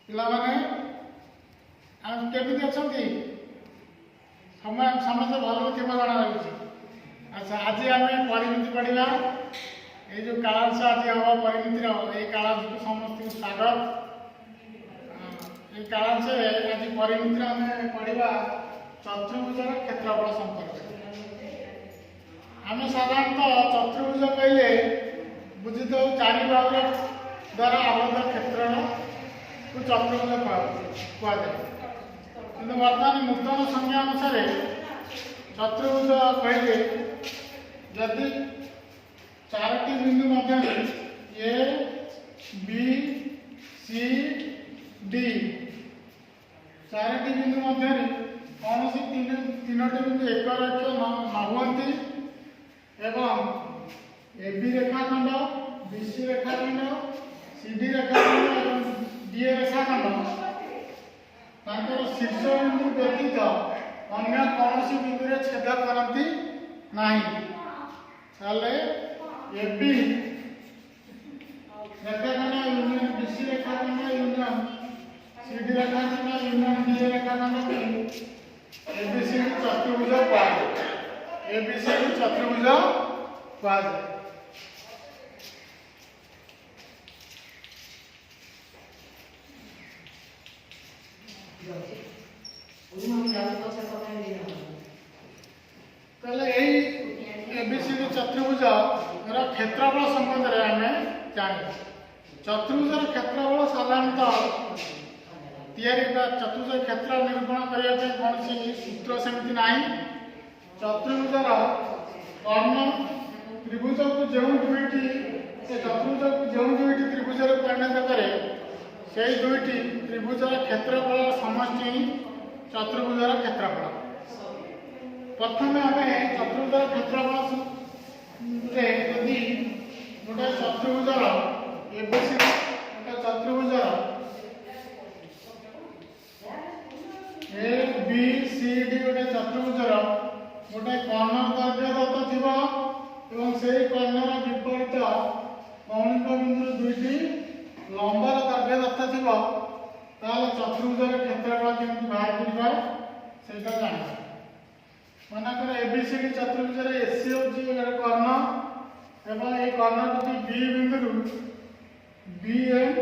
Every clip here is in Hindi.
पिलाने केमी अच्छा समस्त भल थी जना लगे। अच्छा आज आम परिमिति पढ़ा ये जो कालांश आज हम परिमितिर ये कालांश को समस्त स्वागत। ये कालांश आज परिमितिर आम पढ़ा चतुर्भुजर क्षेत्रफल संपर्क। आम साधारणतः चतुर्भुज कहले बुझी दो चारि बाहुर द्वारा आबद्ध क्षेत्र को चतुर्भुज कहुए कि बर्तमान नूतन संज्ञा अनुसार चतुर्भुज कहले जदि चारोटी बिंदु मध्य ए बी सी डी चारोटी बिंदु मध्य कौन सी तीनोटी बिंदु एक रेख न हुई एवं ए बी रेखाखंड बी सी रेखाखंड सी डी रेखाखंड और डी ए रेखाखंड शीर्ष बिंदु व्यतीत अन्य कौन सी बिंदु छेद करती नहीं। ए बी रेखाखंड यूनियन बी सी रेखाखंड यूनियन सी डी रेखाखंड यूनियन डी ए रेखाखंड एबीसीडी चतुर्भुज कहुए। एबीसीडी चतुर्भुज कहुए। एबीसीडी चतुर्भुज क्षेत्रफल संबंध में आम जान चतुर्भुजर क्षेत्रफल साधारणतः चतुर्भुज क्षेत्र निरूपण करने कौन सूत्र सेमती ना। चतुर्भुजर कर्ण त्रिभुज को जो दुईटी चतुर्भुज को जो दुईटी त्रिभुज परिणत करे से दुईटी त्रिभुजर क्षेत्रफल समष्टि चतुर्भुजर क्षेत्रफल। प्रथम आम चतुर्भुजर क्षेत्रफल यदि गोटे चतुर्भुजर एबीसीडी गोटे चतुर्भुजर ए बी सी डी गोटे चतुर्भुजर गोटे कर्ण दैर्घ्य दत्त थी से कर्णर विपरीत मौलिक बिंदु दुईटी लंबर दैर्घ्य दत्त थी चतुर्भुजर क्षेत्रफल केमती बाहर कर जाना। मनकर एबीसीडी चतुर्भुजर एसी हूँ कर्ण एवं ये कर्ण दुटी बी बिंदु बी एन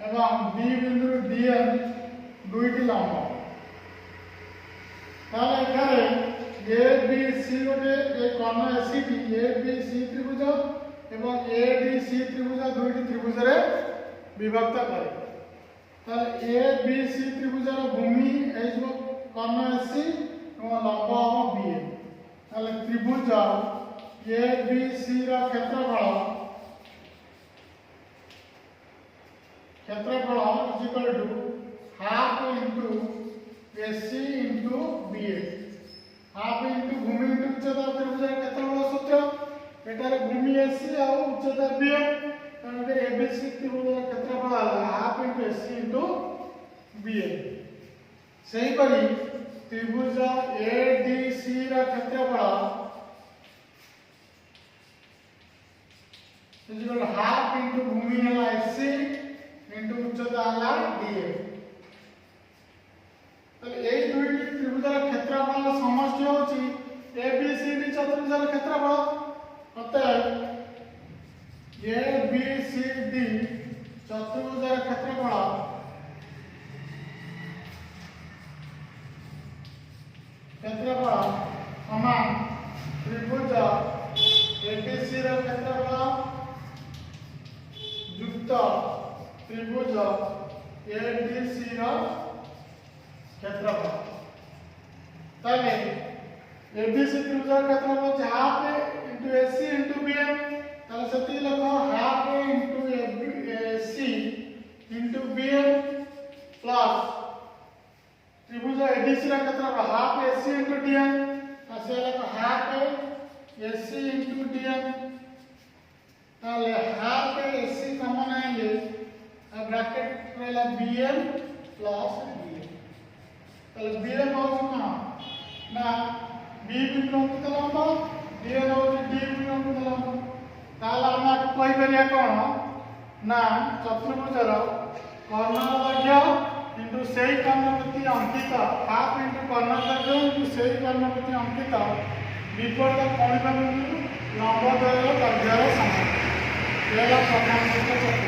एवं बी बिंदु डी एन दुईटी लंब ए बी सी गोटे कर्ण एसी ए बी सी त्रिभुज एवं ए डी सी त्रिभुज दुईटी त्रिभुज विभक्त करे ए बी सी त्रिभुजर भूमि कर्ण एसी लंब हम बी ए त्रिभुज ए बी सी क्षेत्रफल equal to half into AC into B A half into भूमि इंटू उच्चता त्रिभुज क्षेत्रफल सूत्र एटार भूमि एसी और उच्चता बी ए एबीसी त्रिभुज क्षेत्रफल half into AC into B A. सही परी त्रिभुज ए डी सी क्षेत्रफल हाफ इंटू भूमि है एसी इंटू उच्चता है डी ए। दुईटी त्रिभुजर क्षेत्रफल समष्टि होची एबीसीडी चतुर्भुजर क्षेत्रफल अतएव एबीसीडी चतुर्भुजर क्षेत्रफल समान त्रिभुज एबीसी क्षेत्रफल युक्त त्रिभुज एडीसी क्षेत्रफल। तबे एबीसी त्रिभुज क्षेत्रफल half into AC into B M से लिख half into AC into B M plus त्रिभुज एडीसी क्षेत्रफल half AC into D M से लिख half AC into D M half AC common आएंगे ब्रैकेट रहा बी एम प्लस बीएम हूँ कौन ना बी बिंदुंकित लंब डीएन हूँ डी बिंदुंकित लंब ताल आम कहीपर कौन ना चतुर्भुजर कर्ण से कर्ण प्रति अंकित हाफ इंटू कर्ण दर्ज इंटू से कर्ण प्रति अंकित विपरीत कौणिक बिंदु लंब द्वय दर्जर समान। यह प्रथम सूत्र।